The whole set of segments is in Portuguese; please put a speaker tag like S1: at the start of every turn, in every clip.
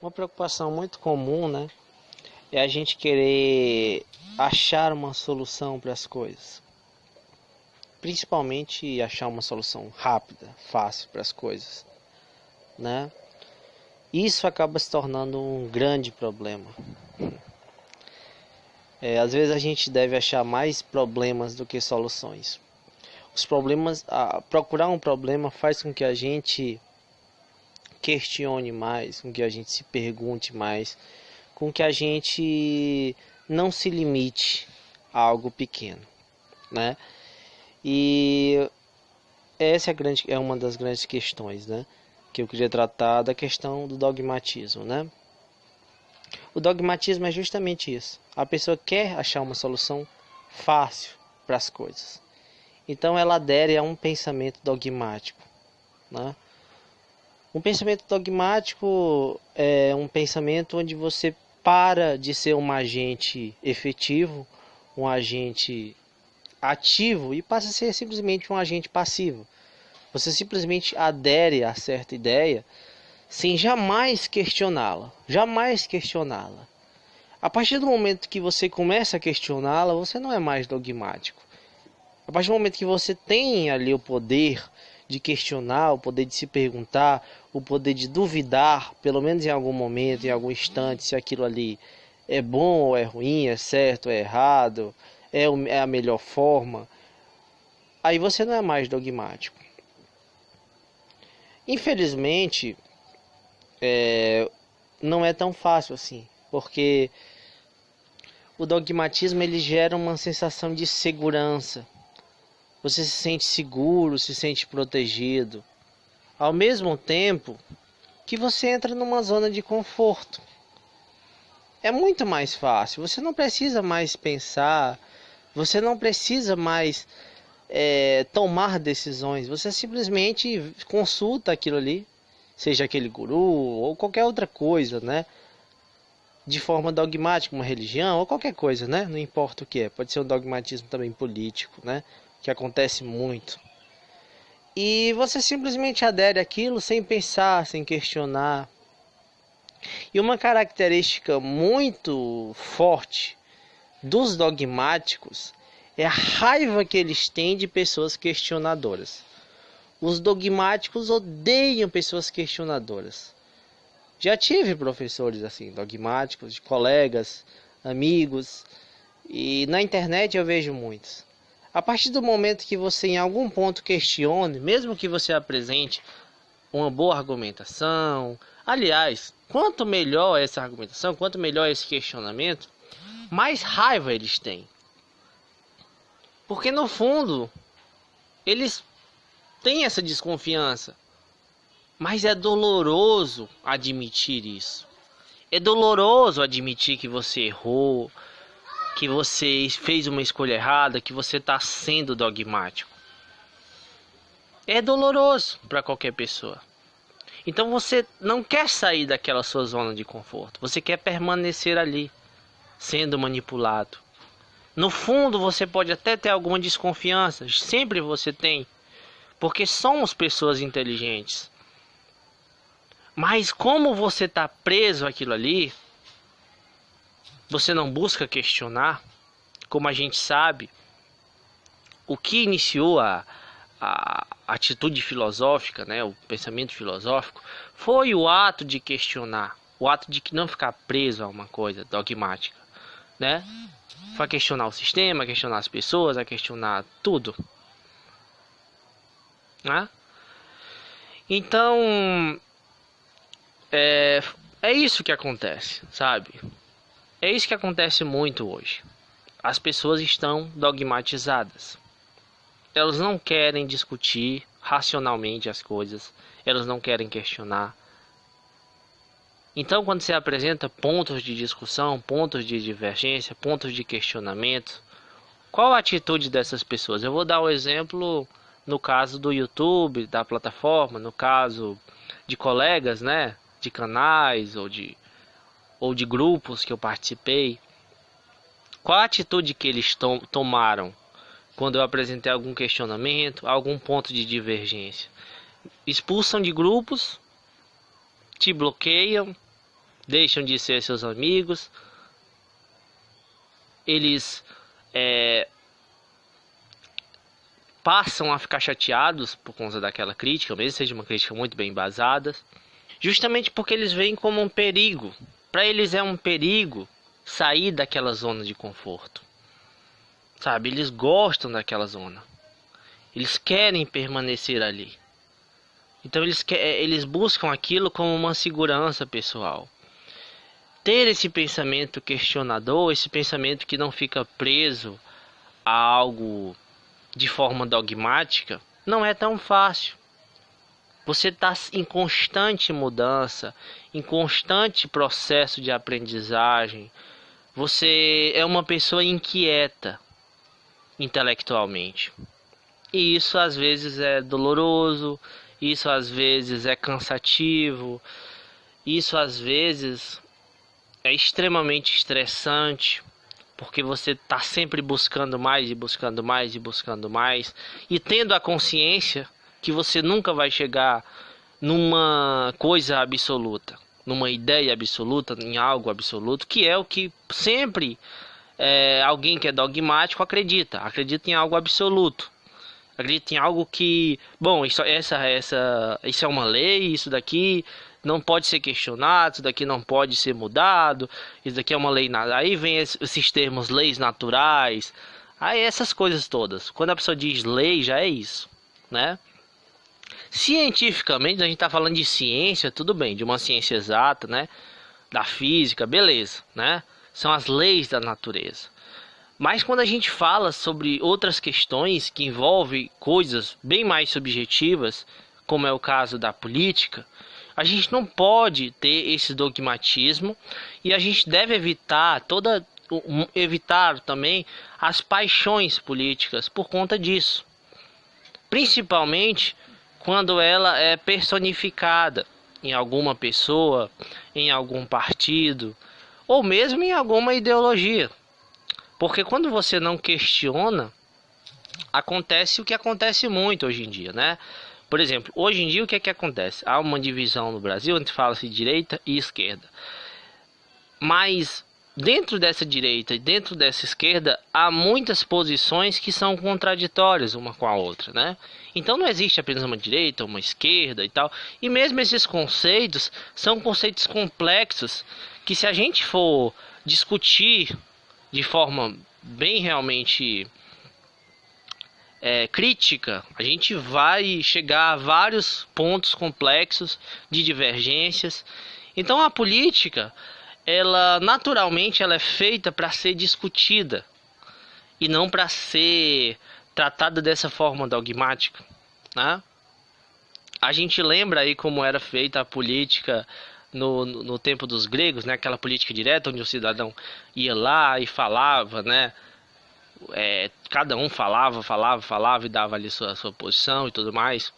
S1: Uma preocupação muito comum, né, é a gente querer achar uma solução para as coisas. Principalmente achar uma solução rápida, fácil para as coisas, né? Isso acaba se tornando um grande problema. Às vezes a gente deve achar mais problemas do que soluções. Os problemas, procurar um problema faz com que a gente questione mais, com que a gente se pergunte mais, com que a gente não se limite a algo pequeno, né? E essa é uma das grandes questões, né, que eu queria tratar, da questão do dogmatismo, né? O dogmatismo é justamente isso. A pessoa quer achar uma solução fácil para as coisas. Então ela adere a um pensamento dogmático, né? Um pensamento dogmático é um pensamento onde você para de ser um agente efetivo, um agente ativo, e passa a ser simplesmente um agente passivo. Você simplesmente adere a certa ideia sem jamais questioná-la, jamais questioná-la. A partir do momento que você começa a questioná-la, você não é mais dogmático. A partir do momento que você tem ali o poder de questionar, o poder de se perguntar, o poder de duvidar, pelo menos em algum momento, em algum instante, se aquilo ali é bom ou é ruim, é certo ou é errado, é a melhor forma, aí você não é mais dogmático. Infelizmente, não é tão fácil assim, porque o dogmatismo ele gera uma sensação de segurança. Você se sente seguro, se sente protegido, ao mesmo tempo que você entra numa zona de conforto. É muito mais fácil, você não precisa mais pensar, você não precisa mais tomar decisões, você simplesmente consulta aquilo ali, seja aquele guru ou qualquer outra coisa, né? De forma dogmática, uma religião ou qualquer coisa, né? Não importa o que é, pode ser um dogmatismo também político, né? Que acontece muito. E você simplesmente adere àquilo sem pensar, sem questionar. E uma característica muito forte dos dogmáticos é a raiva que eles têm de pessoas questionadoras. Os dogmáticos odeiam pessoas questionadoras. Já tive professores assim, dogmáticos, de colegas, amigos, e na internet eu vejo muitos. A partir do momento que você em algum ponto questione, mesmo que você apresente uma boa argumentação, aliás, quanto melhor essa argumentação, quanto melhor esse questionamento, mais raiva eles têm. Porque no fundo, eles têm essa desconfiança. Mas é doloroso admitir isso. É doloroso admitir que você errou, que você fez uma escolha errada, que você está sendo dogmático. É doloroso para qualquer pessoa. Então você não quer sair daquela sua zona de conforto. Você quer permanecer ali, sendo manipulado. No fundo você pode até ter alguma desconfiança. Sempre você tem. Porque somos pessoas inteligentes. Mas como você está preso àquilo ali, você não busca questionar. Como a gente sabe, o que iniciou a atitude filosófica, né, o pensamento filosófico, foi o ato de questionar, o ato de não ficar preso a uma coisa dogmática, né? Foi questionar o sistema, questionar as pessoas, a questionar tudo, né? Então, é isso que acontece, sabe? É isso que acontece muito hoje. As pessoas estão dogmatizadas. Elas não querem discutir racionalmente as coisas. Elas não querem questionar. Então, quando você apresenta pontos de discussão, pontos de divergência, pontos de questionamento, qual a atitude dessas pessoas? Eu vou dar um exemplo no caso do YouTube, da plataforma, no caso de colegas, né, de canais ou de grupos que eu participei. Qual a atitude que eles tomaram quando eu apresentei algum questionamento, algum ponto de divergência? Expulsam de grupos, te bloqueiam, deixam de ser seus amigos, eles passam a ficar chateados por conta daquela crítica, mesmo seja uma crítica muito bem embasada, justamente porque eles veem como um perigo. Para eles é um perigo sair daquela zona de conforto, sabe? Eles gostam daquela zona, eles querem permanecer ali. Então eles buscam aquilo como uma segurança pessoal. Ter esse pensamento questionador, esse pensamento que não fica preso a algo de forma dogmática, não é tão fácil. Você está em constante mudança, em constante processo de aprendizagem. Você é uma pessoa inquieta intelectualmente. E isso às vezes é doloroso, isso às vezes é cansativo, isso às vezes é extremamente estressante, porque você está sempre buscando mais e buscando mais e buscando mais, e tendo a consciência que você nunca vai chegar numa coisa absoluta, numa ideia absoluta, em algo absoluto, que é o que sempre alguém que é dogmático acredita em algo absoluto. Acredita em algo que, bom, isso é uma lei, isso daqui não pode ser questionado, isso daqui não pode ser mudado, isso daqui é uma lei. Aí vem esses termos, leis naturais, aí essas coisas todas. Quando a pessoa diz lei, já é isso, né? Cientificamente, a gente está falando de ciência, tudo bem, de uma ciência exata, né? Da física, beleza, né? São as leis da natureza. Mas quando a gente fala sobre outras questões que envolvem coisas bem mais subjetivas, como é o caso da política, a gente não pode ter esse dogmatismo e a gente deve evitar também as paixões políticas por conta disso. Principalmente quando ela é personificada em alguma pessoa, em algum partido ou mesmo em alguma ideologia. Porque quando você não questiona, acontece o que acontece muito hoje em dia, né? Por exemplo, hoje em dia o que é que acontece? Há uma divisão no Brasil onde fala-se direita e esquerda. Mas dentro dessa direita e dentro dessa esquerda há muitas posições que são contraditórias uma com a outra, né? Então não existe apenas uma direita, uma esquerda e tal. E mesmo esses conceitos são conceitos complexos que, se a gente for discutir de forma bem realmente crítica, a gente vai chegar a vários pontos complexos de divergências. Então a política, ela naturalmente ela é feita para ser discutida e não para ser tratada dessa forma dogmática, né? A gente lembra aí como era feita a política no tempo dos gregos, né? Aquela política direta onde o cidadão ia lá e falava, né? Cada um falava e dava ali sua posição e tudo mais,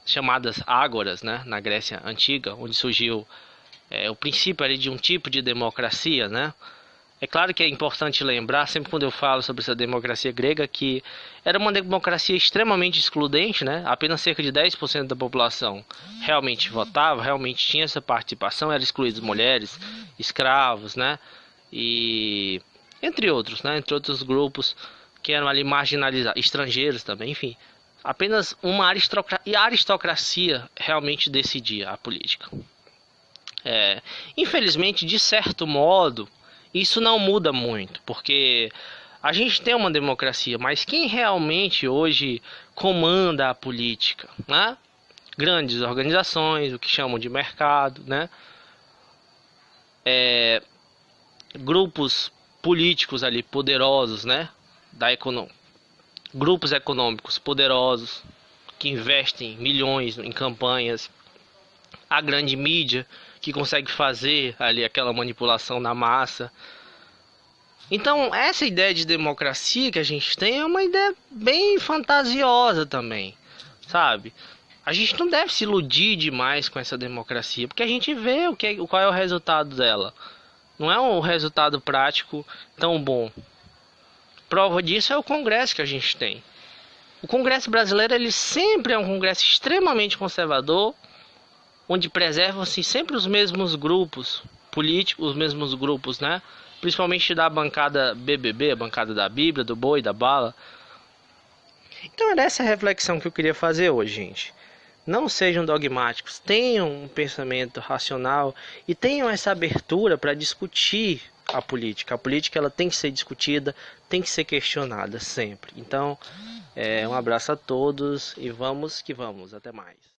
S1: chamadas ágoras, né? Na Grécia Antiga, onde surgiu o princípio ali de um tipo de democracia, né? É claro que é importante lembrar, sempre quando eu falo sobre essa democracia grega, que era uma democracia extremamente excludente, né? Apenas cerca de 10% da população realmente votava, realmente tinha essa participação, eram excluídas mulheres, escravos, né? E entre outros, né? Entre outros grupos que eram ali marginalizados, estrangeiros também, enfim. Apenas uma aristocracia realmente decidia a política. Infelizmente, de certo modo, isso não muda muito, porque a gente tem uma democracia, mas quem realmente hoje comanda a política, né? Grandes organizações, o que chamam de mercado, né? Grupos políticos ali poderosos, né? Grupos econômicos poderosos que investem milhões em campanhas, a grande mídia que consegue fazer ali aquela manipulação na massa. Então essa ideia de democracia que a gente tem é uma ideia bem fantasiosa também, sabe? A gente não deve se iludir demais com essa democracia, porque a gente vê qual é o resultado dela. Não é um resultado prático tão bom. Prova disso é o Congresso que a gente tem. O Congresso brasileiro, ele sempre é um Congresso extremamente conservador, onde preservam-se sempre os mesmos grupos políticos, os mesmos grupos, né? Principalmente da bancada BBB, a bancada da Bíblia, do boi, da bala. Então era essa reflexão que eu queria fazer hoje, gente. Não sejam dogmáticos, tenham um pensamento racional e tenham essa abertura para discutir a política. A política ela tem que ser discutida, tem que ser questionada sempre. Então, um abraço a todos e vamos que vamos. Até mais.